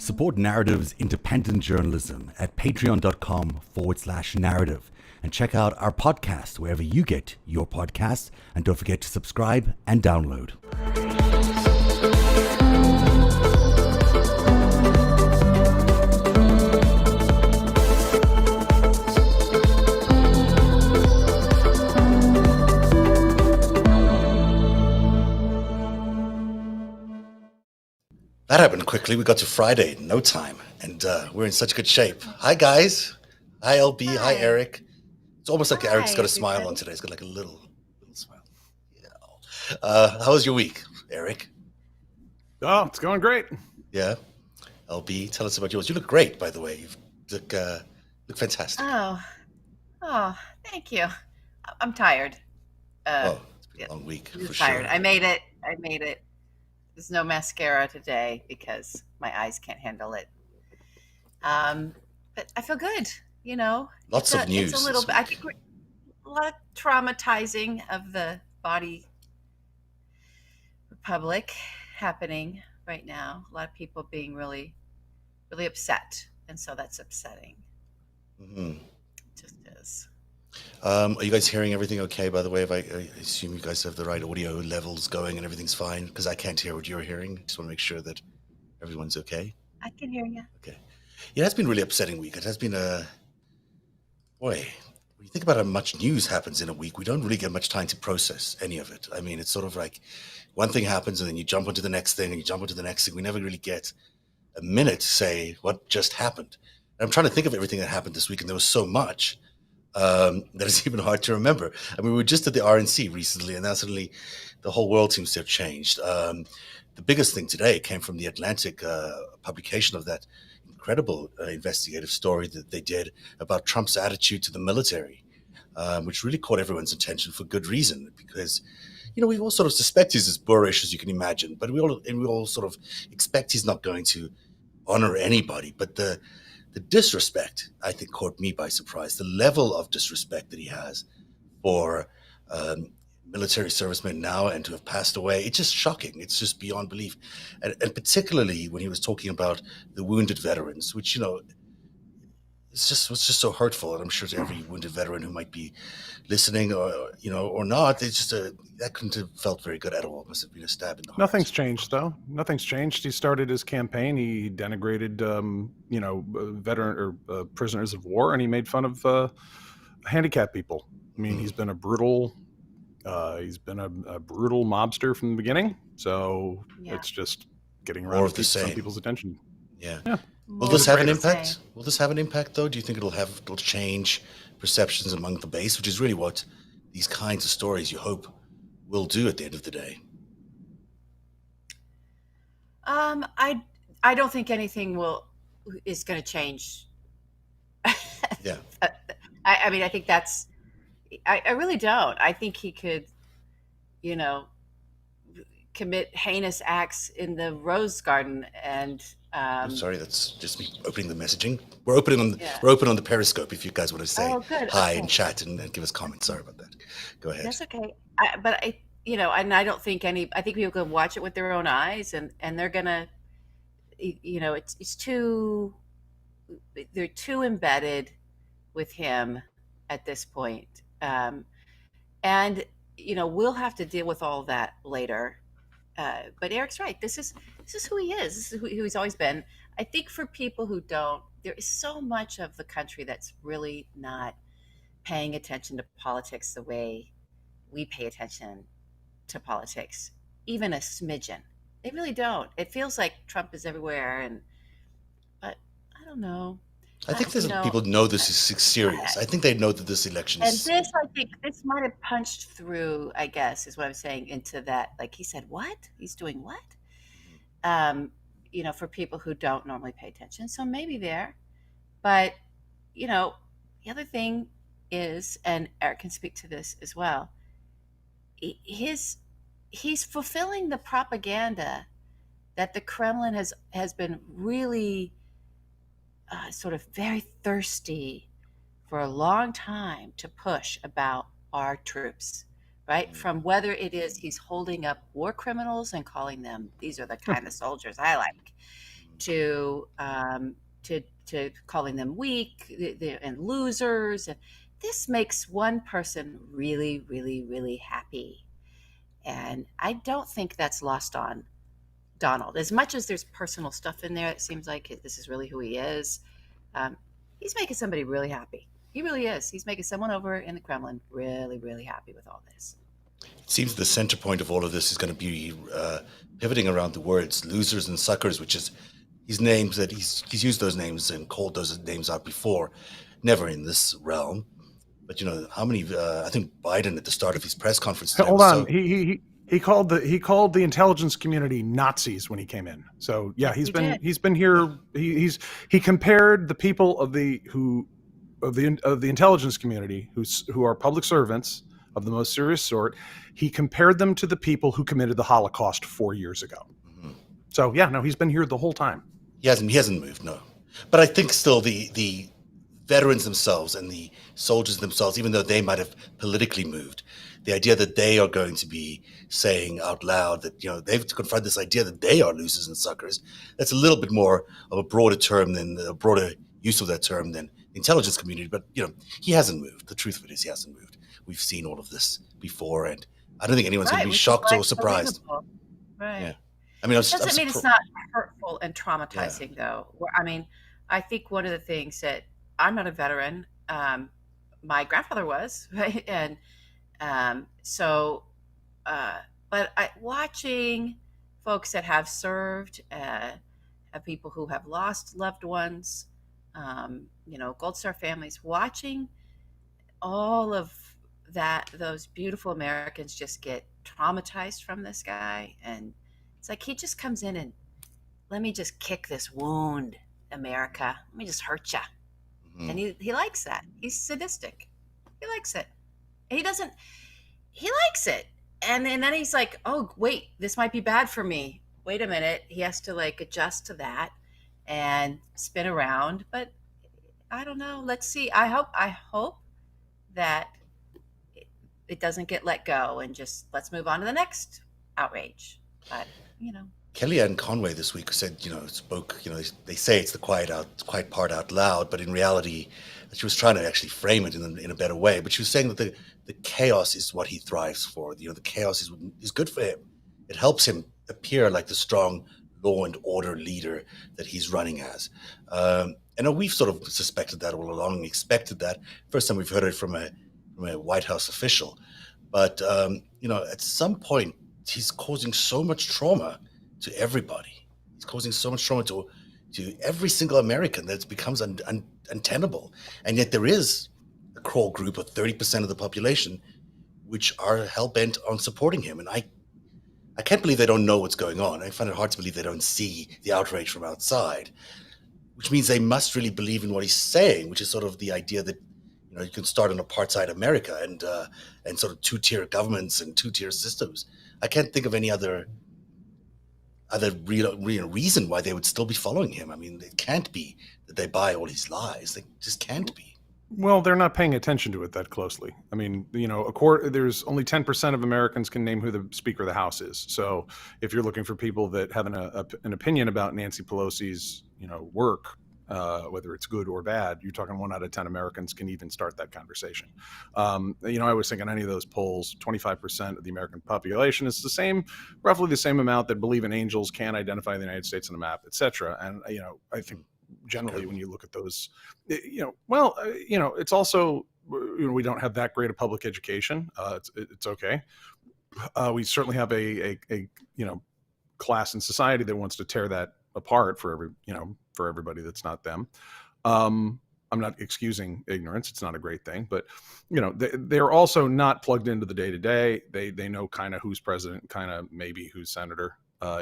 Support Narativ's independent journalism at patreon.com/narrative and check out our podcast wherever you get your podcasts. And don't forget to subscribe and download. That happened quickly. We got to Friday in no time, and we're in such good shape. Hi, guys. Hi, LB. Hi, Eric. It's almost like Eric's got a smile on today. He's got like a little smile. Yeah. How was your week, Eric? Oh, it's going great. Yeah. LB, tell us about yours. You look great, by the way. You look fantastic. Oh, thank you. I'm tired. It's been a long week for tired. sure. I made it. There's no mascara today because my eyes can't handle it. But I feel good, Lots of news. It's a little bit, I think a lot of traumatizing of the body republic happening right now. A lot of people being really, really upset. And so that's upsetting. Mm-hmm. It just is. Are you guys hearing everything okay, by the way? I assume you guys have the right audio levels going and everything's fine, because I can't hear what you're hearing. Just want to make sure that everyone's okay. I can hear you. Okay. Yeah, it's been a really upsetting week. It has been boy, when you think about how much news happens in a week, we don't really get much time to process any of it. I mean, it's sort of like one thing happens and then you jump onto the next thing and you jump onto the next thing. We never really get a minute to say what just happened. And I'm trying to think of everything that happened this week, and there was so much that it's even hard to remember. I mean, we were just at the RNC recently, and now suddenly the whole world seems to have changed. The biggest thing today came from the Atlantic publication of that incredible investigative story that they did about Trump's attitude to the military, which really caught everyone's attention for good reason, because we all sort of suspect he's as boorish as you can imagine, but we all sort of expect he's not going to honor anybody. But the disrespect, I think, caught me by surprise. The level of disrespect that he has for military servicemen now and to have passed away, it's just shocking. It's just beyond belief. And particularly when he was talking about the wounded veterans, which, was just so hurtful. And I'm sure to every wounded veteran who might be listening or not, it's just that couldn't have felt very good at all. It must have been a stab in the heart. Nothing's changed, though. Nothing's changed. He started his campaign. He denigrated, veteran or prisoners of war, and he made fun of handicapped people. I mean, he's been a brutal mobster from the beginning. So it's just getting around to some people's attention. Yeah. Will this have an impact? Will this have an impact, though? Do you think it'll change perceptions among the base, which is really what these kinds of stories you hope will do at the end of the day? I don't think anything is going to change. Yeah. I mean, I think I really don't. I think he could, commit heinous acts in the Rose Garden and. I'm sorry, that's just me opening the messaging. We're open on the Periscope if you guys want to say hi and chat and give us comments. Sorry about that. Go ahead. That's okay. And I don't think I think people can watch it with their own eyes, and they're gonna, it's too, they're too embedded with him at this point, and we'll have to deal with all that later. But Eric's right. This is who he is. This is who he's always been. I think for people who don't, there is so much of the country that's really not paying attention to politics the way we pay attention to politics, even a smidgen. They really don't. It feels like Trump is everywhere, but I don't know. I think people know this is serious. I think they know that this election is. And I think this might have punched through, I guess, is what I'm saying, into that. Like he said, what? He's doing what? For people who don't normally pay attention. So maybe there. But, the other thing is, and Eric can speak to this as well, he's fulfilling the propaganda that the Kremlin has been really sort of very thirsty for a long time to push about our troops, right? From whether it is he's holding up war criminals and calling them, these are the kind of soldiers I like, to calling them weak and losers. And this makes one person really, really, really happy. And I don't think that's lost on Donald. As much as there's personal stuff in there, it seems like this is really who he is. Um, he's making somebody really happy. He really is. He's making someone over in the Kremlin really, really happy with all this. It seems the center point of all of this is going to be pivoting around the words losers and suckers, which is his names that he's used those names and called those names out before, never in this realm. But how many? I think Biden at the start of his press conference. Hold on, he called the intelligence community Nazis when he came in. So yeah, he's been here. He compared the people of the intelligence community who are public servants of the most serious sort. He compared them to the people who committed the Holocaust 4 years ago. Mm-hmm. So yeah, no, he's been here the whole time. He hasn't moved, no. But I think still the veterans themselves and the soldiers themselves, even though they might have politically moved, the idea that they are going to be saying out loud that, they've to confront this idea that they are losers and suckers, that's a little bit more of a broader use of that term than the intelligence community. But, he hasn't moved. The truth of it is he hasn't moved. We've seen all of this before, and I don't think anyone's going to be shocked or surprised. Right. Yeah. I mean, doesn't mean it's not hurtful and traumatizing, though. I mean, I think one of the things that I'm not a veteran. My grandfather was, right, and but watching folks that have served, people who have lost loved ones, Gold Star families, watching all of those beautiful Americans just get traumatized from this guy, and it's like he just comes in and let me just kick this wound, America. Let me just hurt you. And he likes that. He's sadistic. He likes it. He likes it. And then he's like, oh, wait, this might be bad for me. Wait a minute. He has to adjust to that and spin around. But I don't know. Let's see. I hope that it doesn't get let go and just let's move on to the next outrage. But, Kellyanne Conway this week said, spoke, they say it's the quiet part out loud, but in reality, she was trying to actually frame it in a better way. But she was saying that the chaos is what he thrives for. The chaos is good for him. It helps him appear like the strong law and order leader that he's running as. And we've sort of suspected that all along, expected that. First time we've heard it from a White House official. But, at some point, he's causing so much trauma to everybody. It's causing so much trauma to every single American that it becomes untenable. And yet there is a core group of 30% of the population which are hell-bent on supporting him. And I can't believe they don't know what's going on. I find it hard to believe they don't see the outrage from outside, which means they must really believe in what he's saying, which is sort of the idea that you can start an apartheid America and sort of two-tier governments and two-tier systems. I can't think of any other real reason why they would still be following him. I mean, it can't be that they buy all his lies. They just can't be. Well, they're not paying attention to it that closely. I mean, there's only 10% of Americans can name who the Speaker of the House is. So if you're looking for people that have an opinion about Nancy Pelosi's, work, whether it's good or bad, you're talking 1 out of 10 Americans can even start that conversation. I was thinking any of those polls, 25% of the American population is roughly the same amount that believe in angels, can identify the United States on a map, etc. And, I think generally when you look at those, it's also, we don't have that great a public education. It's okay. We certainly have a class in society that wants to tear that apart for everybody that's not them. I'm not excusing ignorance. It's not a great thing, but they're also not plugged into the day to day. They know kind of who's president, kind of maybe who's senator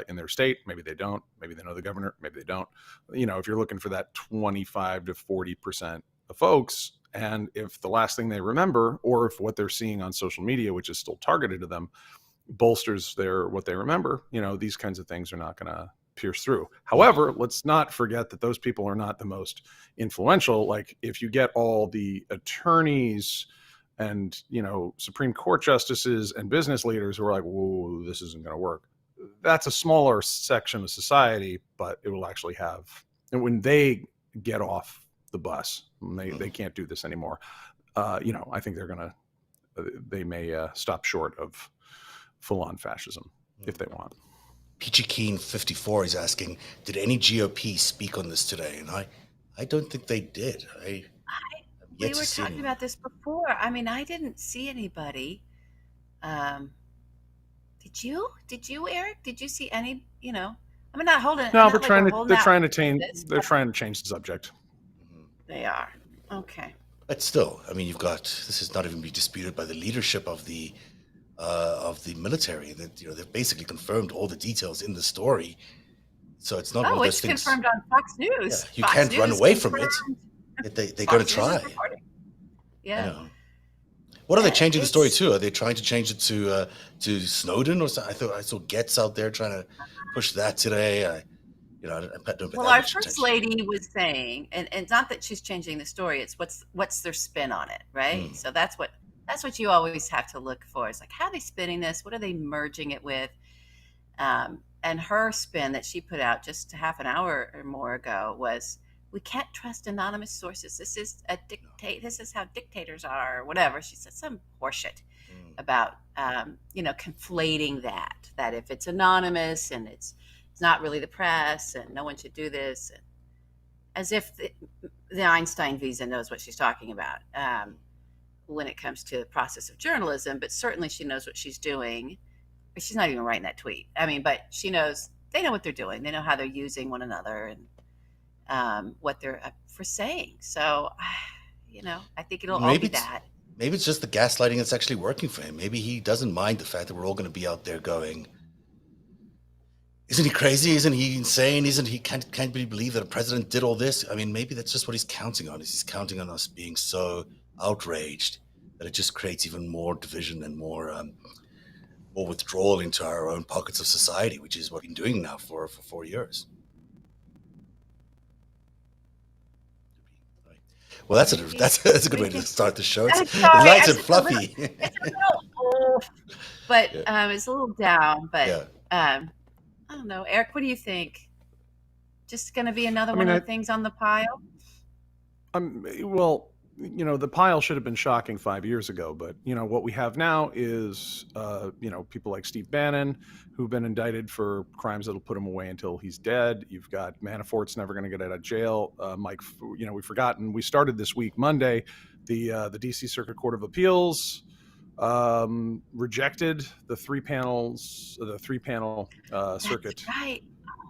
in their state. Maybe they don't. Maybe they know the governor. Maybe they don't. If you're looking for that 25 to 40% of folks, and if the last thing they remember, or if what they're seeing on social media, which is still targeted to them, bolsters what they remember, these kinds of things are not going to pierce through. However, let's not forget that those people are not the most influential. Like if you get all the attorneys and Supreme Court justices and business leaders who are like, whoa, this isn't going to work. that's a smaller section of society, but it will actually have, and when they get off the bus, they can't do this anymore. I think they may stop short of full-on fascism if they want. Peachy Keen 54 is asking, did any GOP speak on this today? And I don't think they did. We were talking about this before. I mean, I didn't see anybody. Did you, Eric? Did you see any? I'm not holding. No, they're trying to change. They're trying to change the subject. They are. Okay. But still, I mean, this is not even be disputed by the leadership of the military, that they've basically confirmed all the details in the story. So it's not one of those things. It's confirmed on Fox News. Yeah, you can't run away from it. They're going to try. Yeah. What are they changing the story to? Are they trying to change it to Snowden or something? I saw Getz out there trying to push that today. I don't Well, our first lady was saying, and not that she's changing the story, it's what's their spin on it, right? So that's what you always have to look for. It's like, how are they spinning this? What are they merging it with? And her spin that she put out just a half an hour or more ago was, we can't trust anonymous sources. This is This is how dictators are, or whatever. She said some horseshit about, conflating that if it's anonymous and it's not really the press and no one should do this, as if the Einstein visa knows what she's talking about when it comes to the process of journalism. But certainly she knows what she's doing. She's not even writing that tweet. I mean, but she knows, they know what they're doing. They know how they're using one another and what they're for saying. So, I think it'll all be that. Maybe it's just the gaslighting that's actually working for him. Maybe he doesn't mind the fact that we're all going to be out there going, isn't he crazy? Isn't he insane? Can't really believe that a president did all this? I mean, maybe that's just what he's counting on. He's counting on us being so outraged that it just creates even more division and more withdrawal into our own pockets of society, which is what we've been doing now for 4 years. Well, that's a good way to start the show. It's light and fluffy. It's a little off, but it's a little down. But I don't know, Eric. What do you think? Just going to be another one of the things on the pile? Well, the pile should have been shocking 5 years ago, but what we have now is people like Steve Bannon, who've been indicted for crimes that'll put him away until he's dead. You've got Manafort's never going to get out of jail. Mike, we've forgotten. We started this week Monday. The DC Circuit Court of Appeals rejected the three panel circuit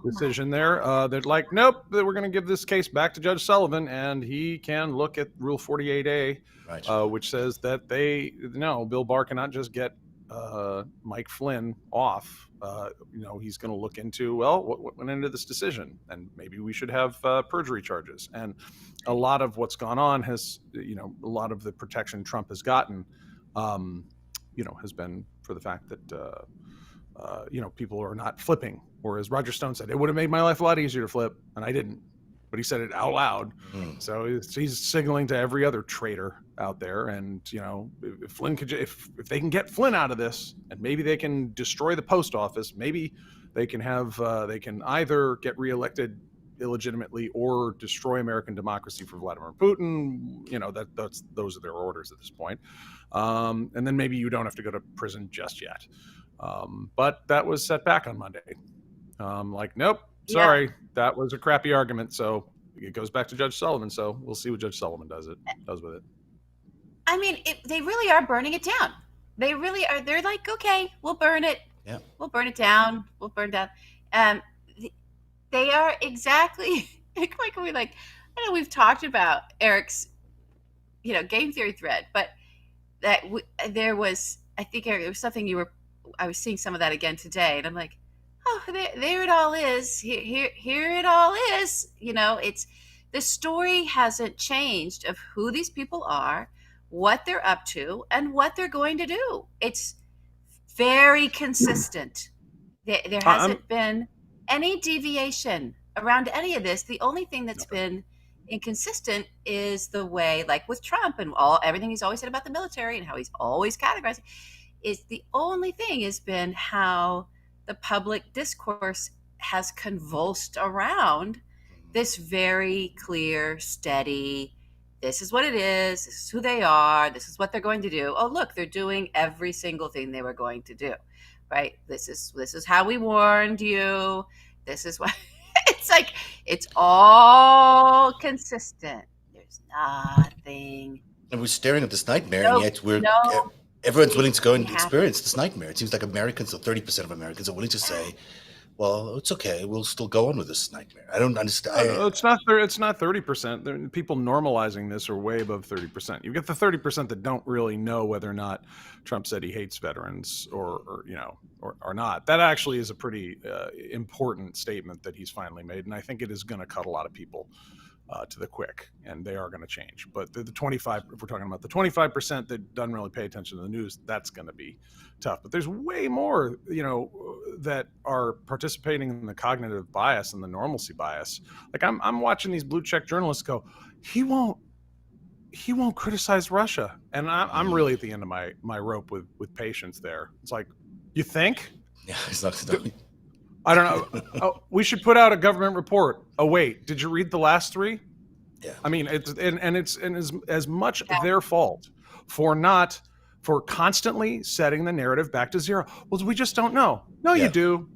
decision there. They're like, nope, we're going to give this case back to Judge Sullivan, and he can look at Rule 48A, which says that Bill Barr cannot just get Mike Flynn off. He's going to look into, what went into this decision, and maybe we should have perjury charges. And a lot of what's gone on has, a lot of the protection Trump has gotten, has been for the fact that people are not flipping. Or as Roger Stone said, it would have made my life a lot easier to flip, and I didn't. But he said it out loud. So he's signaling to every other traitor out there. And if Flynn if they can get Flynn out of this, and maybe they can destroy the post office, maybe they can either get reelected illegitimately or destroy American democracy for Vladimir Putin. Those are their orders at this point. And then maybe you don't have to go to prison just yet. But that was set back on Monday. Nope, sorry, that was a crappy argument. So it goes back to Judge Sullivan. So we'll see what Judge Sullivan does with it. I mean, they really are burning it down. They really are. They're like, okay, we'll burn it. Yeah, we'll burn it down. We'll burn down. They are exactly like I know we've talked about Eric's, game theory thread, but that there was, I think, Eric, there was something I was seeing some of that again today, and I'm like, oh, there it all is. Here it all is. It's the story hasn't changed of who these people are, what they're up to, and what they're going to do. It's very consistent. There hasn't been any deviation around any of this. The only thing that's been inconsistent is the way, like with Trump and everything he's always said about the military and how he's always categorized, is the only thing has been how the public discourse has convulsed around this very clear, steady, this is what it is, this is who they are, this is what they're going to do. Oh, look, they're doing every single thing they were going to do, right? This is how we warned you. This is what it's like. It's all consistent. There's nothing. And we're staring at this nightmare, and yet everyone's willing to go and experience this nightmare. It seems like Americans, or 30% of Americans, are willing to say, well, it's okay, we'll still go on with this nightmare. I don't understand. It's not 30%. People normalizing this are way above 30%. You get the 30% that don't really know whether or not Trump said he hates veterans or not. That actually is a pretty important statement that he's finally made, and I think it is going to cut a lot of people to the quick, and they are going to change. But the 25, if we're talking about the 25% that doesn't really pay attention to the news, that's going to be tough. But there's way more, that are participating in the cognitive bias and the normalcy bias. Like I'm watching these blue check journalists go, he won't criticize Russia, and I'm really at the end of my rope with patience there. It's like, you think? Yeah, it's not. I don't know. Oh, we should put out a government report. Oh wait, did you read the last three? Yeah. I mean, it's as much their fault for constantly setting the narrative back to zero. Well, we just don't know. No, you do.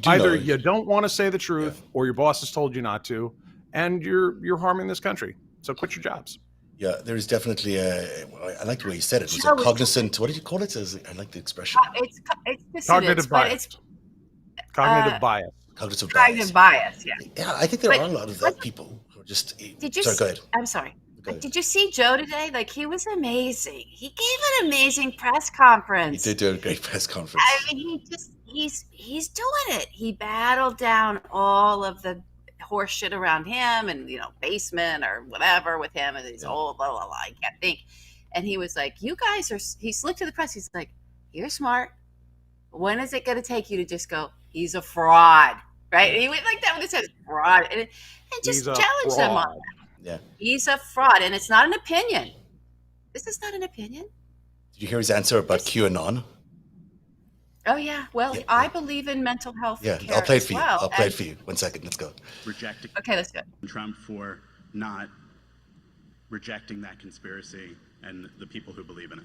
Either you don't want to say the truth, or your boss has told you not to, and you're harming this country. So quit your jobs. Yeah, there's definitely I like the way you said it. It was a cognizant. What did you call it? I like the expression. It's Cognitive bias. Cognitive bias. Cognitive bias. Yeah. Yeah, I think there are a lot of that people who are just. Sorry, go ahead. I'm sorry. Did you see Joe today? Like, he was amazing. He gave an amazing press conference. He did do a great press conference. I mean, he's doing it. He battled down all of the horse shit around him, and basement or whatever with him, and he's old, blah blah blah. I can't think. And he was like, "You guys are." He slipped to the press. He's like, "You're smart. When is it going to take you to just go, he's a fraud," right? And he went like that when it says fraud, and just challenge them on that. Yeah, he's a fraud, and it's not an opinion. This is not an opinion. Did you hear his answer about QAnon? Oh yeah. Well, I believe in mental health. Yeah, I'll play it for you. I'll play it for you. 1 second. Let's go. Rejecting. Okay, let's go. Trump for not rejecting that conspiracy and the people who believe in it.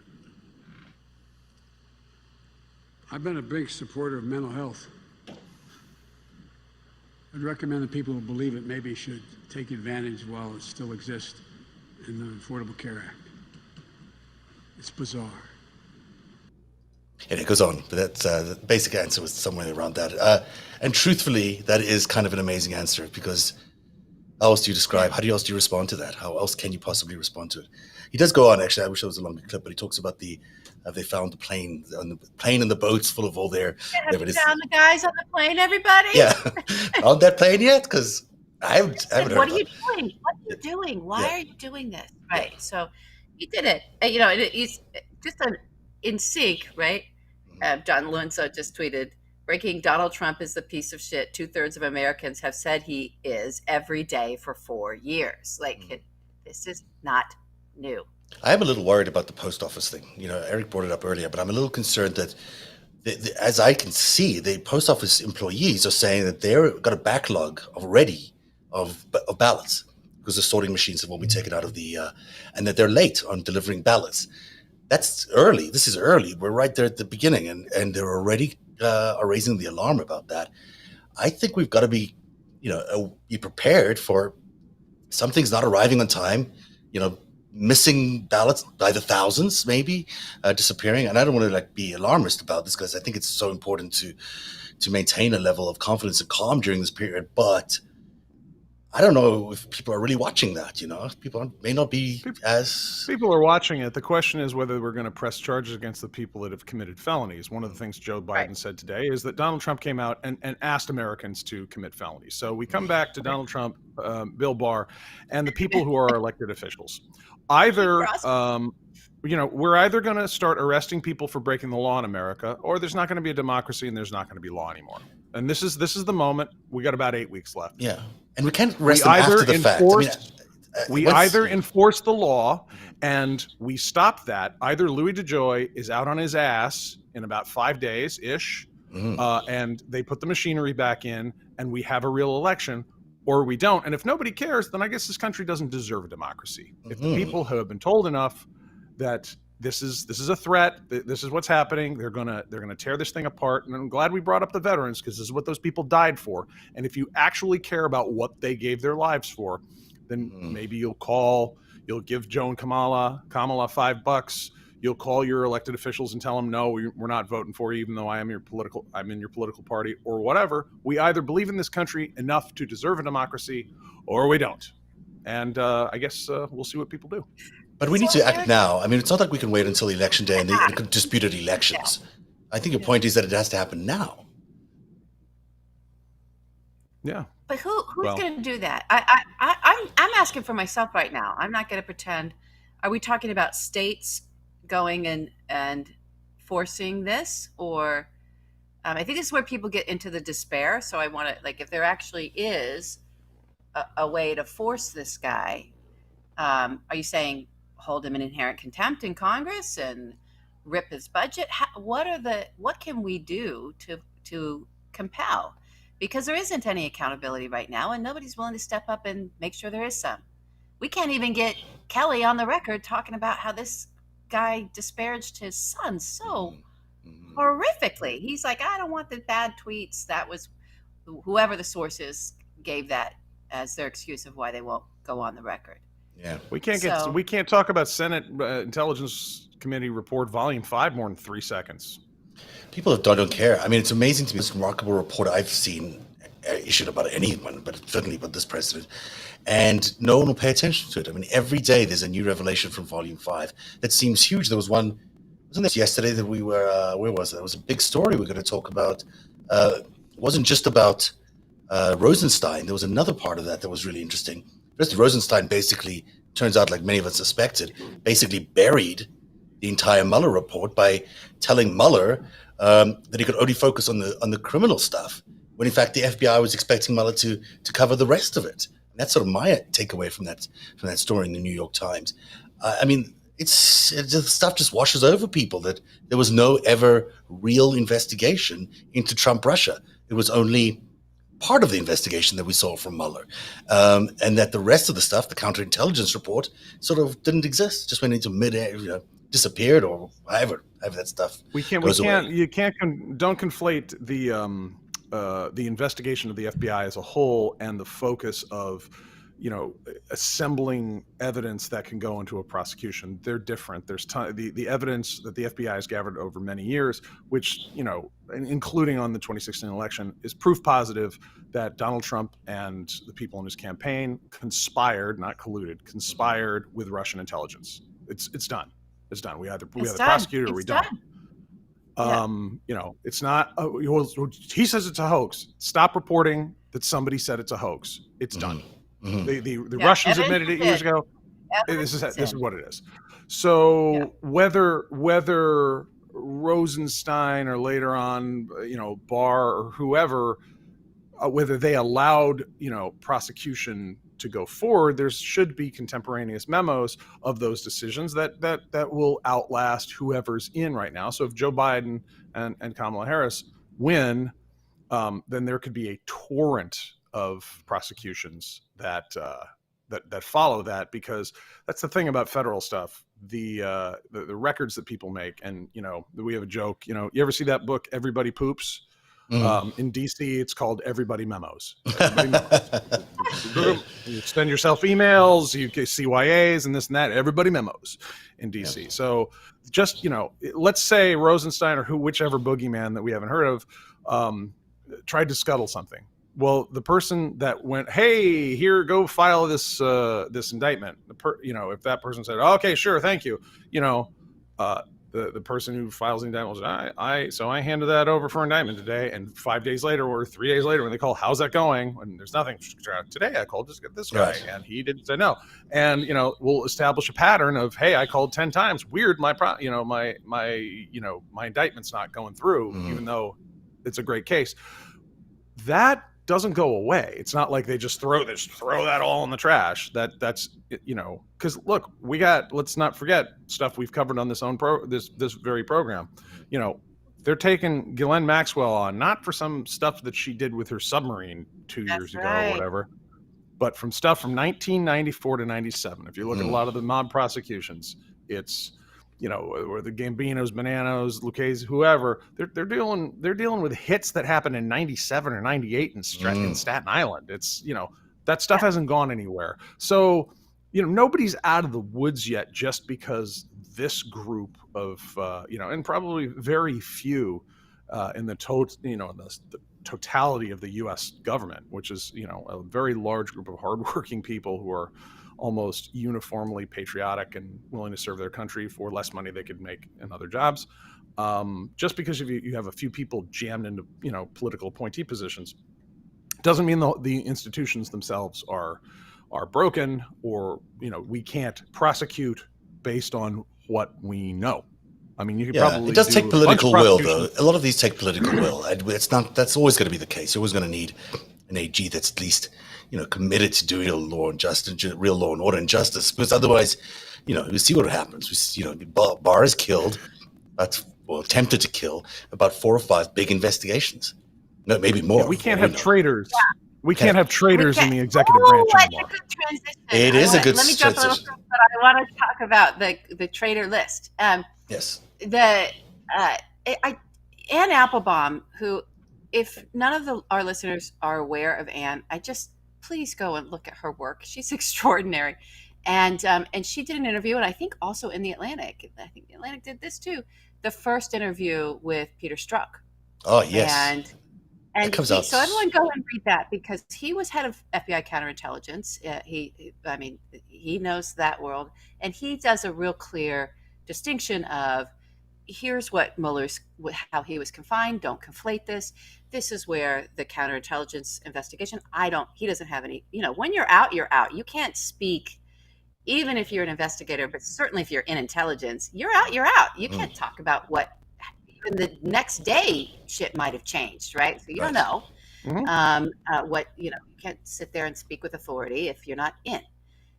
I've been a big supporter of mental health. I'd recommend that people who believe it maybe should take advantage while it still exists in the Affordable Care Act. It's bizarre. And it goes on, but that's the basic answer was somewhere around that. And truthfully, that is kind of an amazing answer, because how else do you respond to that? How else can you possibly respond to it? He does go on, actually, I wish it was a longer clip, but he talks about they found the plane and the boats full of all their. Have you found the guys on the plane, everybody? Yeah. On that plane yet? Because I haven't heard What are you doing? What are you doing? Why are you doing this? Right. So he did it. He's just in sync, right? John Lunso just tweeted, breaking: Donald Trump is the piece of shit 2/3 of Americans have said he is every day for 4 years. This is not new. I am a little worried about the post office thing. Eric brought it up earlier, but I'm a little concerned that, as I can see, the post office employees are saying that they've got a backlog already of ballots, because the sorting machines have all been taken out of and that they're late on delivering ballots. That's early. This is early. We're right there at the beginning, and they're already are raising the alarm about that. I think we've got to be prepared for some things not arriving on time, missing ballots by the thousands, maybe disappearing. And I don't want to be alarmist about this, because I think it's so important to maintain a level of confidence and calm during this period. But I don't know if people are really watching that. People may not be as. People are watching it. The question is whether we're going to press charges against the people that have committed felonies. One of the things Joe Biden said today is that Donald Trump came out and asked Americans to commit felonies. So we come back to Donald Trump, Bill Barr, and the people who are elected officials. Either, we're either going to start arresting people for breaking the law in America, or there's not going to be a democracy and there's not going to be law anymore. And this is the moment. We got about 8 weeks left. Yeah, and we can't arrest them after the fact. We either enforce the law and we stop that. Either Louis DeJoy is out on his ass in about 5 days ish, and they put the machinery back in, and we have a real election, or we don't. And if nobody cares, then I guess this country doesn't deserve a democracy. If the people have been told enough that this is a threat, this is what's happening, they're gonna tear this thing apart. And I'm glad we brought up the veterans, because this is what those people died for. And if you actually care about what they gave their lives for, then maybe you'll give Joe and Kamala $5. You'll call your elected officials and tell them, no, we're not voting for you, even though I'm in your political party, or whatever. We either believe in this country enough to deserve a democracy, or we don't. And I guess we'll see what people do. But we need to act now. I mean, it's not like we can wait until election day and the disputed elections. I think your point is that it has to happen now. Yeah. But who's going to do that? I'm asking for myself right now. I'm not going to pretend. Are we talking about states going and forcing this, or I think this is where people get into the despair. So I want to, like, if there actually is a way to force this guy, are you saying hold him in inherent contempt in Congress and rip his budget? What can we do to compel? Because there isn't any accountability right now, and nobody's willing to step up and make sure there is some. We can't even get Kelly on the record talking about how this guy disparaged his son so horrifically. He's like, I don't want the bad tweets. That was whoever the source is gave that as their excuse of why they won't go on the record. Yeah, we can't talk about Senate Intelligence Committee report Volume 5 more than 3 seconds. People don't care. I mean, it's amazing to me. This remarkable report I've seen issued about anyone, but certainly about this president, and no one will pay attention to it. I mean, every day there's a new revelation from Volume 5 that seems huge. There was one, wasn't this yesterday that we were, where was it? There was a big story we're going to talk about. It wasn't just about Rosenstein. There was another part of that was really interesting. First, Rosenstein basically, turns out, like many of us suspected, basically buried the entire Mueller report by telling Mueller that he could only focus on the criminal stuff, when in fact the FBI was expecting Mueller to cover the rest of it. And that's sort of my takeaway from that story in the New York Times. I mean, it's stuff just washes over people, that there was no ever real investigation into Trump Russia. It was only part of the investigation that we saw from Mueller, and that the rest of the stuff, the counterintelligence report, sort of didn't exist, just went into midair, disappeared, or however that stuff. Don't conflate the investigation of the FBI as a whole and the focus of, assembling evidence that can go into a prosecution. They're different. There's the evidence that the FBI has gathered over many years, which, including on the 2016 election, is proof positive that Donald Trump and the people in his campaign conspired, not colluded, conspired with Russian intelligence. It's done. It's done. We either prosecute it or we don't. It's not, he says it's a hoax. Stop reporting that somebody said it's a hoax. It's done. The Russians admitted it years ago. This is what it is. So whether Rosenstein or later on, Barr or whoever, whether they allowed, prosecution to go forward, there should be contemporaneous memos of those decisions that will outlast whoever's in right now. So if Joe Biden and Kamala Harris win, then there could be a torrent of prosecutions that follow that, because that's the thing about federal stuff. The records that people make, and we have a joke. You ever see that book Everybody Poops? In DC, it's called Everybody Memos. You send yourself emails, you get CYAs and this and that. Everybody Memos in DC. So just let's say Rosenstein or whichever boogeyman that we haven't heard of tried to scuttle something. Well, the person that went, hey, here, go file this indictment. If that person said, okay, sure, thank you, the person who files the indictment was, so I handed that over for indictment today, and 5 days later or 3 days later, when they call, how's that going? And there's nothing. Today I called just get this guy, right, and he didn't say no. And we'll establish a pattern of, hey, I called 10 times. Weird, my indictment's not going through, even though it's a great case. That doesn't go away. It's not like they just throw that all in the trash. That's because look, let's not forget stuff we've covered on this very program. they're taking Ghislaine Maxwell on, not for some stuff that she did with her submarine 2 years ago or whatever, but from stuff from 1994 to 97. If you look at a lot of the mob prosecutions, it's, or the Gambinos, Bananos, Lucchese, whoever, they're dealing with hits that happened in 97 or 98 in Staten Island. It's, that stuff hasn't gone anywhere. So, nobody's out of the woods yet just because this group of, and probably very few in the totality of the U.S. government, which is, a very large group of hardworking people who are almost uniformly patriotic and willing to serve their country for less money they could make in other jobs. Just because you have a few people jammed into, political appointee positions doesn't mean the institutions themselves are broken, or, we can't prosecute based on what we know. I mean, you could probably it does take political will, though. A lot of these take political will. And that's always going to be the case. You're always going to need an AG that's at least, committed to doing real law and order and justice, because otherwise, we see what happens. Barr is killed, attempted to kill about 4 or 5 big investigations. No, maybe more. Yeah, we can't have traitors. Yeah. We can't have traitors in the executive branch anymore. That's a good transition. It is a good Let me jump a little quick, but I want to talk about the traitor list. Yes. Anne Applebaum, who, if none of our listeners are aware of Anne, please go and look at her work. She's extraordinary. And she did an interview, and I think also in the Atlantic. I think the Atlantic did this too. The first interview with Peter Strzok. Oh, yes. And so everyone go and read that, because he was head of FBI counterintelligence. He knows that world, and he does a real clear distinction of, here's what how he was confined. Don't conflate this. This is where the counterintelligence investigation. He doesn't have any, when you're out, you're out. You can't speak, even if you're an investigator, but certainly if you're in intelligence, you're out, you're out. You can't talk about what even the next day shit might have changed, right? So you don't know what, you can't sit there and speak with authority if you're not in.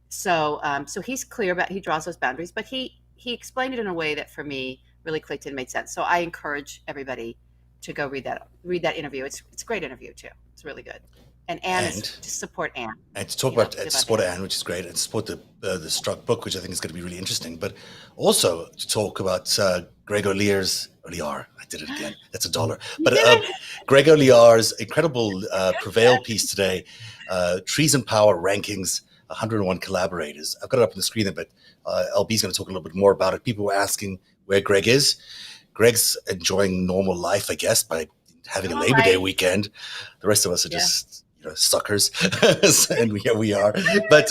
So he's clear about, he draws those boundaries, but he explained it in a way that for me really clicked and made sense. So I encourage everybody to go read that interview. It's a great interview too. It's really good. And Anne is to support Anne. And to talk about support Anne, which is great, and support the Strzok book, which I think is going to be really interesting. But also to talk about Greg O'Lear's I did it again. That's $1. But Greg O'Lear's incredible Prevail piece today, Treason Power Rankings, 101 Collaborators. I've got it up on the screen there, but LB's going to talk a little bit more about it. People were asking where Greg is. Greg's enjoying normal life, I guess, by having a Labor Day weekend. The rest of us are just suckers, and here we are. But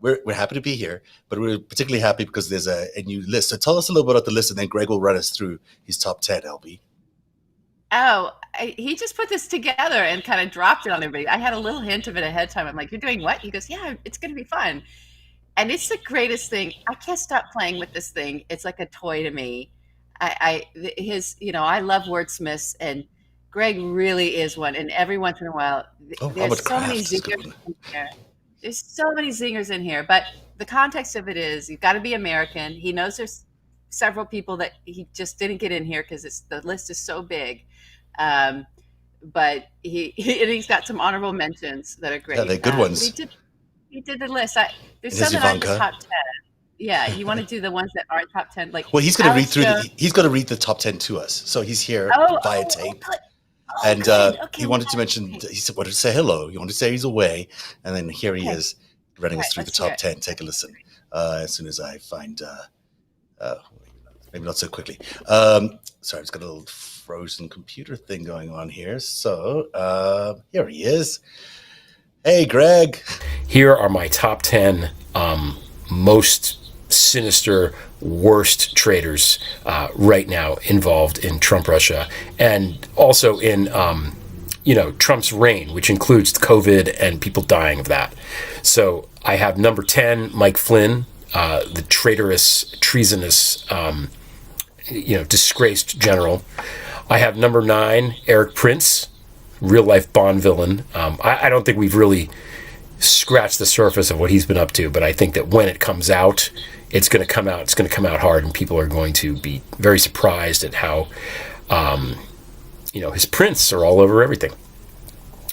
we're happy to be here, but we're particularly happy because there's a new list. So tell us a little bit about the list, and then Greg will run us through his top 10, LB. Oh, he just put this together and kind of dropped it on everybody. I had a little hint of it ahead of time. I'm like, you're doing what? He goes, yeah, it's going to be fun. And it's the greatest thing. I can't stop playing with this thing. It's like a toy to me. I love wordsmiths, and Greg really is one. And every once in a while, there's so many zingers in here. There's so many zingers in here. But the context of it is, you've got to be American. He knows there's several people that he just didn't get in here because the list is so big. But he's got some honorable mentions that are great. Yeah, they're good ones. He did the list. There's some that aren't the top 10. Yeah, you want to do the ones that aren't top 10. Like, well, he's going to read through. He's going to read the top 10 to us. So he's here via tape. And he wanted to mention. He wanted to say hello. He wanted to say he's away, and then here he is running us through the top 10. Take a listen. As soon as I find, maybe not so quickly. Sorry, I've just got a little frozen computer thing going on here. So here he is. Hey, Greg. Here are my top 10 most sinister, worst traitors right now involved in Trump Russia, and also in Trump's reign, which includes COVID and people dying of that. So I have number 10, Mike Flynn, the traitorous, treasonous, disgraced general. I have number 9, Eric Prince, real life Bond villain. I don't think we've really scratched the surface of what he's been up to, but I think that when it comes out, it's going to come out hard, and people are going to be very surprised at how His prints are all over everything.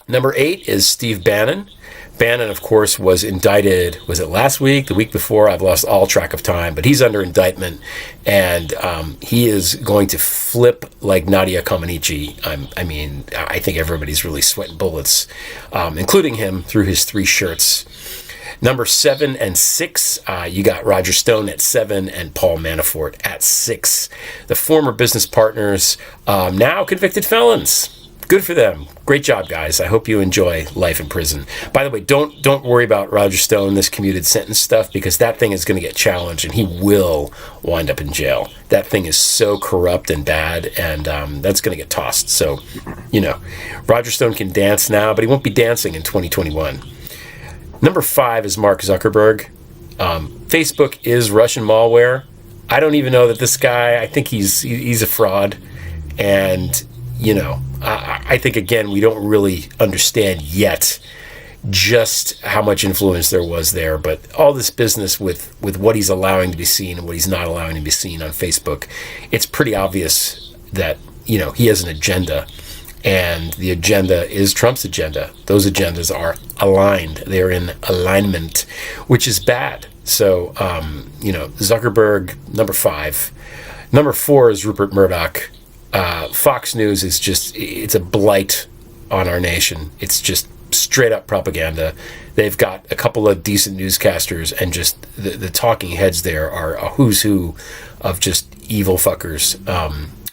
Number 8 is Steve Bannon. Bannon, of course, was indicted, was it last week, the week before? I've lost all track of time, but he's under indictment, and he is going to flip like Nadia Comaneci. I think everybody's really sweating bullets, including him through his 3 shirts. Number 7 and 6, you got Roger Stone at 7 and Paul Manafort at 6. The former business partners, now convicted felons. Good for them. Great job, guys. I hope you enjoy life in prison. By the way, don't worry about Roger Stone, this commuted sentence stuff, because that thing is going to get challenged, and he will wind up in jail. That thing is so corrupt and bad, and that's going to get tossed. So, Roger Stone can dance now, but he won't be dancing in 2021. Number 5 is Mark Zuckerberg. Facebook is Russian malware. I don't even know that this guy, I think he's a fraud, and I think, again, we don't really understand yet just how much influence there was there. But all this business with what he's allowing to be seen and what he's not allowing to be seen on Facebook, it's pretty obvious that, he has an agenda. And the agenda is Trump's agenda. Those agendas are aligned. They're in alignment, which is bad. So, Zuckerberg, number 5. Number 4 is Rupert Murdoch. Fox News is it's a blight on our nation. It's just straight up propaganda. They've got a couple of decent newscasters, and just the talking heads there are a who's who of just evil fuckers.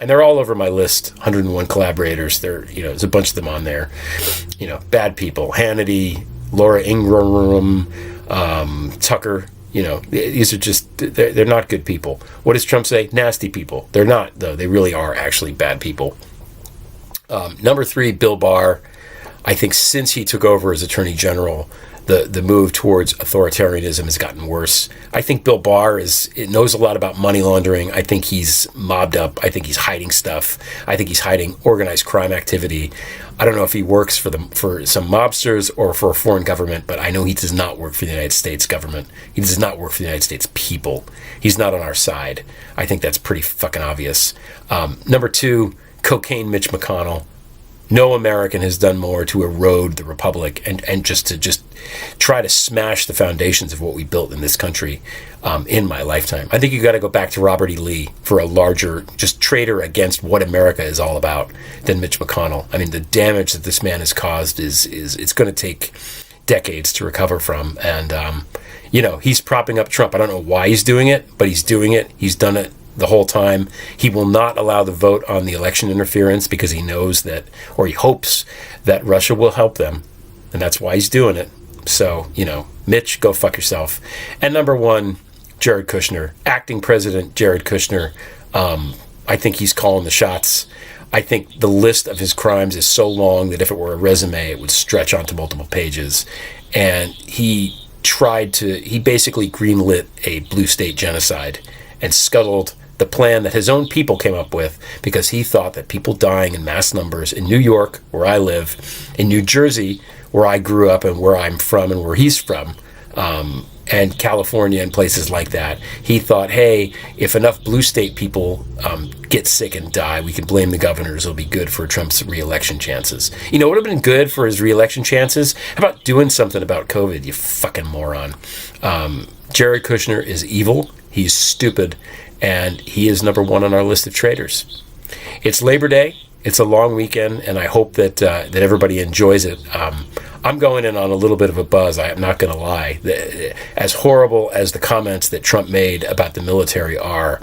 And they're all over my list, 101 collaborators. There's a bunch of them on there. Bad people. Hannity, Laura Ingraham, Tucker. These are just, they're not good people. What does Trump say? Nasty people. They're not, though. They really are actually bad people. Number 3, Bill Barr. I think since he took over as Attorney General, the move towards authoritarianism has gotten worse. I think Bill Barr knows a lot about money laundering. I think he's mobbed up. I think he's hiding stuff. I think he's hiding organized crime activity. I don't know if he works for some mobsters or for a foreign government, but I know he does not work for the United States government. He does not work for the United States people. He's not on our side. I think that's pretty fucking obvious. Number 2, cocaine Mitch McConnell. No American has done more to erode the republic and just try to smash the foundations of what we built in this country in my lifetime. I think you got to go back to Robert E. Lee for a larger just traitor against what America is all about than Mitch McConnell. I mean, the damage that this man has caused is it's going to take decades to recover from. And, he's propping up Trump. I don't know why he's doing it, but he's doing it. He's done it the whole time. He will not allow the vote on the election interference because he knows that, or he hopes that Russia will help them. And that's why he's doing it. So, Mitch, go fuck yourself. And number 1, Jared Kushner, acting president Jared Kushner. I think he's calling the shots. I think the list of his crimes is so long that if it were a resume, it would stretch onto multiple pages. And he basically greenlit a blue state genocide and scuttled the plan that his own people came up with because he thought that people dying in mass numbers in New York, where I live, in New Jersey, where I grew up and where I'm from and where he's from, and California and places like that, he thought, hey, if enough blue state people get sick and die, we can blame the governors. It'll be good for Trump's re-election chances. What would have been good for his re-election chances? How about doing something about COVID, you fucking moron? Jared Kushner is evil. He's stupid, and he is number 1 on our list of traitors. It's Labor Day. It's a long weekend, and I hope that everybody enjoys it. I'm going in on a little bit of a buzz. I am not going to lie. As horrible as the comments that Trump made about the military are,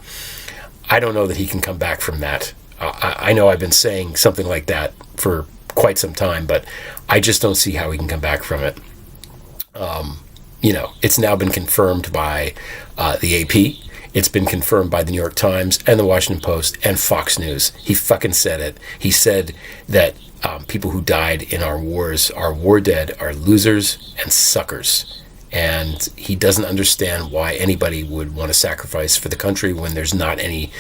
I don't know that he can come back from that. I know I've been saying something like that for quite some time, but I just don't see how he can come back from it. It's now been confirmed by the AP. It's been confirmed by the New York Times and the Washington Post and Fox News. He fucking said it. He said that people who died in our wars, our war dead, are losers and suckers. And he doesn't understand why anybody would want to sacrifice for the country when there's not any,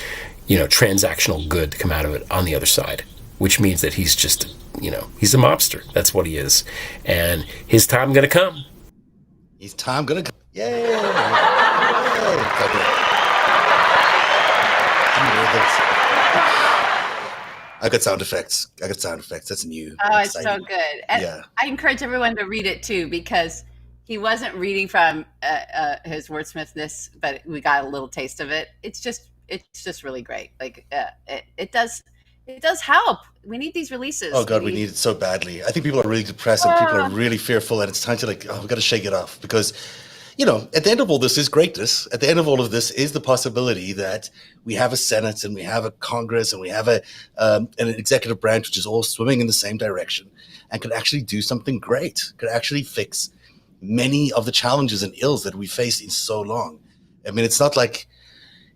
transactional good to come out of it on the other side, which means that he's just, he's a mobster. That's what he is. And his time going to come. His time going to come. Yay! I got sound effects. That's new. Oh, it's so Exciting. good. And Yeah. I encourage everyone to read it too, because he wasn't reading from his wordsmithness, but we got a little taste of it. It's just really great. Like it does help. We need these Oh releases. God, we need it so badly. I think people are really depressed and people are really fearful, and it's time to we got to shake it off because, at the end of all this is greatness. At the end of all of this is the possibility that we have a Senate and we have a Congress and we have an executive branch which is all swimming in the same direction and could actually do something great. Could actually fix many of the challenges and ills that we faced in so long. I mean, it's not like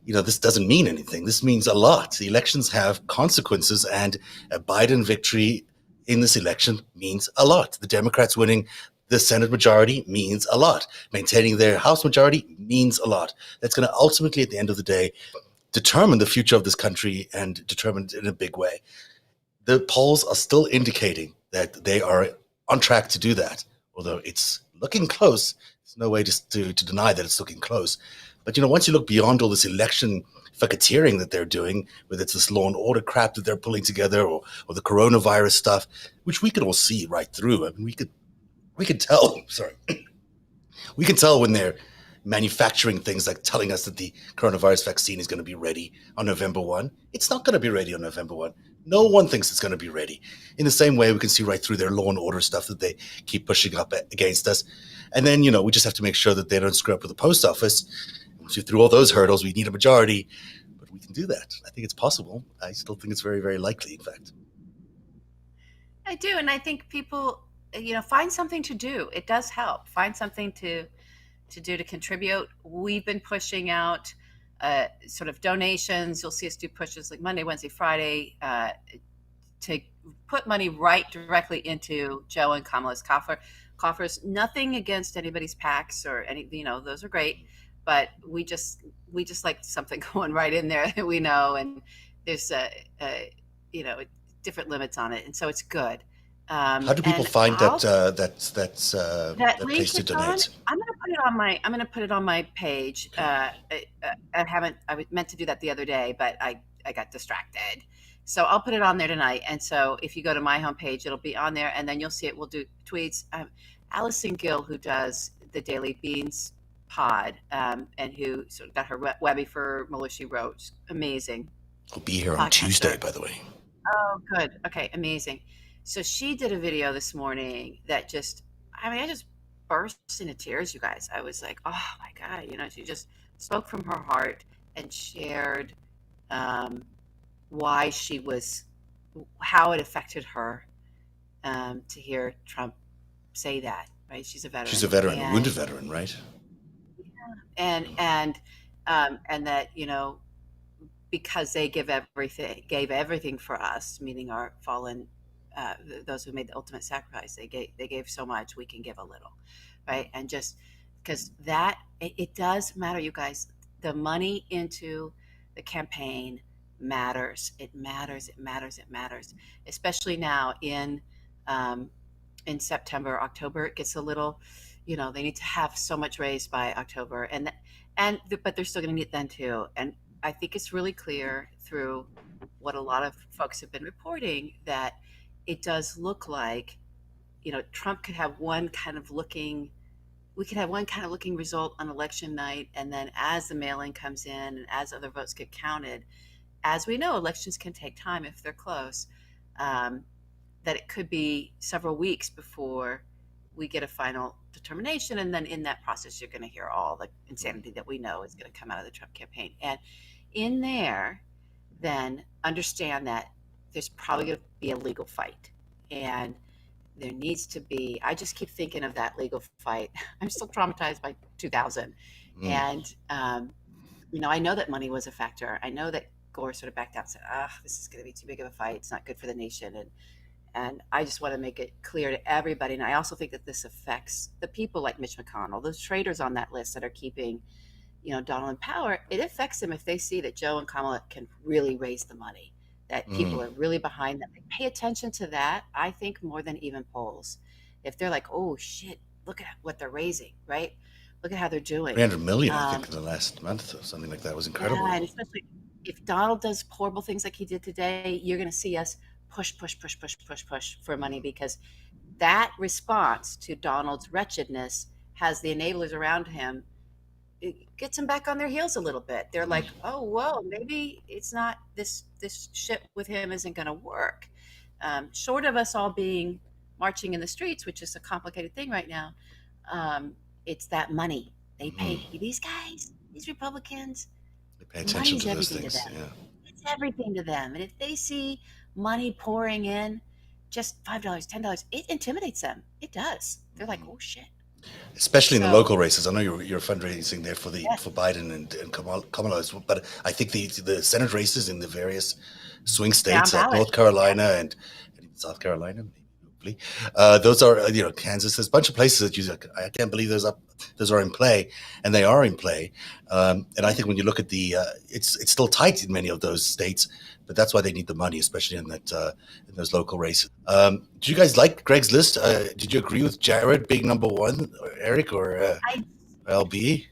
this doesn't mean anything. This means a lot. The elections have consequences, and a Biden victory in this election means a lot. The Democrats winning the Senate majority means a lot. Maintaining their House majority means a lot. That's going to ultimately, at the end of the day, determine the future of this country and determine it in a big way. The polls are still indicating that they are on track to do that, although it's looking close. There's no way to deny that it's looking close. But once you look beyond all this election fucketeering that they're doing, whether it's this law and order crap that they're pulling together or the coronavirus stuff, which we could all see right through. I mean, we could tell. Sorry, we can tell when they're manufacturing things like telling us that the coronavirus vaccine is going to be ready on November 1. It's not going to be ready on November 1. No one thinks it's going to be ready. In the same way, we can see right through their law and order stuff that they keep pushing up against us. And then, we just have to make sure that they don't screw up with the post office. Once through all those hurdles, we need a majority, but we can do that. I think it's possible. I still think it's very, very likely, in fact. I do, and I think people, find something to do. It does help. Find something to do to contribute. We've been pushing out sort of donations. You'll see us do pushes like Monday, Wednesday, Friday to put money right directly into Joe and Kamala's coffers. Nothing against anybody's PACs or any, those are great. But we just like something going right in there that we know, and there's different limits on it, and so it's good. How do people find that place to donate? I'm gonna put it on my page. I meant to do that the other day, but I got distracted. So I'll put it on there tonight. And so if you go to my homepage, it'll be on there, and then you'll see it. We'll do tweets. Allison Gill, who does the Daily Beans pod, and who sort of got her Webby for Mueller, she wrote. Amazing. I'll be here on Tuesday, by the way. Oh, good. Okay, amazing. So she did a video this morning that I just burst into tears, you guys. I was like, oh my God, she just spoke from her heart and shared how it affected her to hear Trump say that, right? She's a veteran. She's a veteran, a wounded veteran, right? And that, because they gave everything for us, meaning our fallen, those who made the ultimate sacrifice, they gave so much, we can give a little, right? And just because that it does matter, you guys. The money into the campaign matters. It matters. Especially now in September, October, it gets a little, they need to have so much raised by October, but they're still going to need it then too. And I think it's really clear through what a lot of folks have been reporting that it does look like, Trump could have one kind of looking result on election night. And then as the mail-in comes in and as other votes get counted, as we know, elections can take time if they're close, that it could be several weeks before we get a final determination. And then in that process, you're going to hear all the insanity that we know is going to come out of the Trump campaign. And in there, then understand that there's probably going to be a legal fight. And there needs to be, I just keep thinking of that legal fight. I'm still traumatized by 2000. And, I know that money was a factor. I know that Gore sort of backed out and said, this is going to be too big of a fight. It's not good for the nation. And I just want to make it clear to everybody. And I also think that this affects the people like Mitch McConnell, those traitors on that list that are keeping, Donald in power. It affects them if they see that Joe and Kamala can really raise the money, that people are really behind them. They pay attention to that, I think, more than even polls. If they're like, oh, shit, look at what they're raising, right? Look at how they're doing. 300 million, I think, in the last month or something like that. Was incredible. Yeah, and especially if Donald does horrible things like he did today, you're going to see us push for money, because that response to Donald's wretchedness has the enablers around him. It gets them back on their heels a little bit. They're like, oh, whoa, maybe it's not this shit with him isn't going to work. Short of us all being marching in the streets, which is a complicated thing right now, it's that money. They pay these guys, these Republicans. They pay attention to those everything things. to them. Yeah. It's everything to them. And if they see money pouring in, just $5, $10, it intimidates them. It does. They're like, oh shit. Especially in the local races. I know you're fundraising there for Biden and Kamala, but I think the Senate races in the various swing states, like North Carolina and South Carolina, maybe, hopefully, those are Kansas. There's a bunch of places that I can't believe those are in play, and they are in play. And I think when you look at it's still tight in many of those states, but that's why they need the money, especially in those local races. Did you guys like Greg's list? Did you agree with Jared being number one, or Eric, or LB?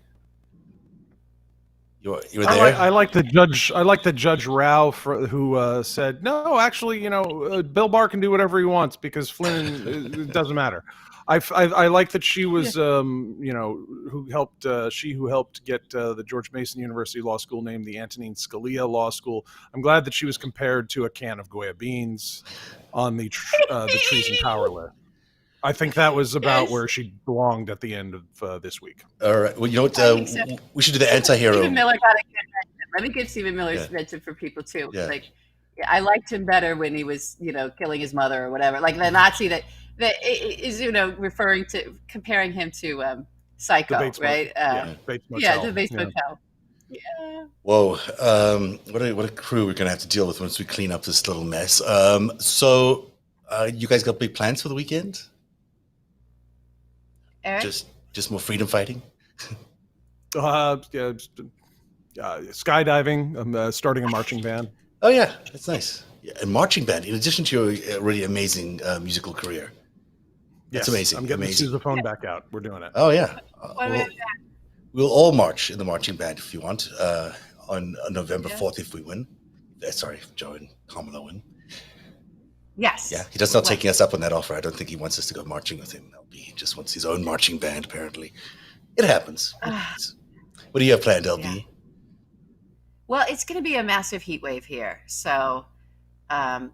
You were there. I like the judge. I like the Judge Rao who said, "No, actually, Bill Barr can do whatever he wants because Flynn it doesn't matter." I like that she was, who helped get the George Mason University Law School named the Antonin Scalia Law School. I'm glad that she was compared to a can of Goya beans on the treason power list. I think that was about where she belonged at the end of this week. All right. Well, you know what? We should do the anti-hero. Stephen Miller got a good mention. Let me give Stephen Miller's mention for people too. Yeah. Like, I liked him better when he was, killing his mother or whatever. Like the Nazi that is, comparing him to Psycho, right? Bates Motel. The Bates Motel. Yeah. Whoa. What a crew we're gonna have to deal with once we clean up this little mess. So you guys got big plans for the weekend? Eric? Just more freedom fighting? Skydiving. I'm starting a marching band. Oh yeah, that's nice. Yeah, a marching band. In addition to your really amazing musical career. That's amazing. I'm getting the sousaphone back out. We're doing it. Oh yeah. We'll all march in the marching band if you want on November 4th if we win. Sorry, if Joe and Kamala win. Yes. Yeah, he does not taking us up on that offer. I don't think he wants us to go marching with him. He just wants his own marching band, apparently. It happens. What do you have planned, LB? Yeah. Well, it's going to be a massive heat wave here. So I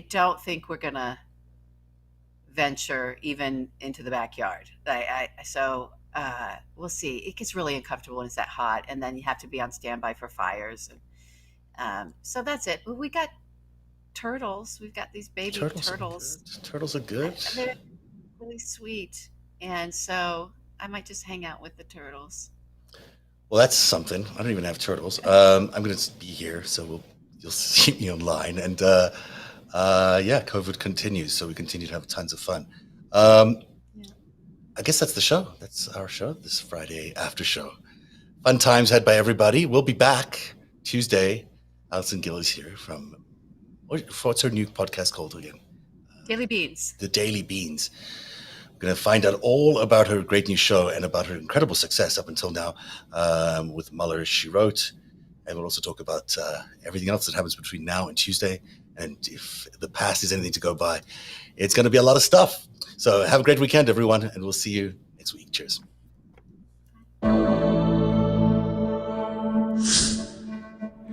don't think we're going to venture even into the backyard. So we'll see. It gets really uncomfortable when it's that hot, and then you have to be on standby for fires. And, so that's it. We got turtles. We've got these baby turtles. Turtles are good. They're really sweet. And so I might just hang out with the turtles. Well, that's something. I don't even have turtles. I'm going to be here, so you'll see me online. And COVID continues, so we continue to have tons of fun. I guess that's the show. That's our show, this Friday after show. Fun times had by everybody. We'll be back Tuesday. Alison Gill is here from, what's her new podcast called again? Daily Beans. The Daily Beans. We're going to find out all about her great new show and about her incredible success up until now with Mueller, She Wrote. And we'll also talk about everything else that happens between now and Tuesday. And if the past is anything to go by, it's going to be a lot of stuff. So have a great weekend, everyone, and we'll see you next week. Cheers.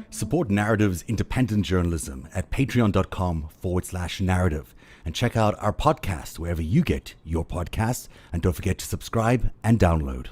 Support Narrative's independent journalism at patreon.com/narrative. And check out our podcast wherever you get your podcasts. And don't forget to subscribe and download.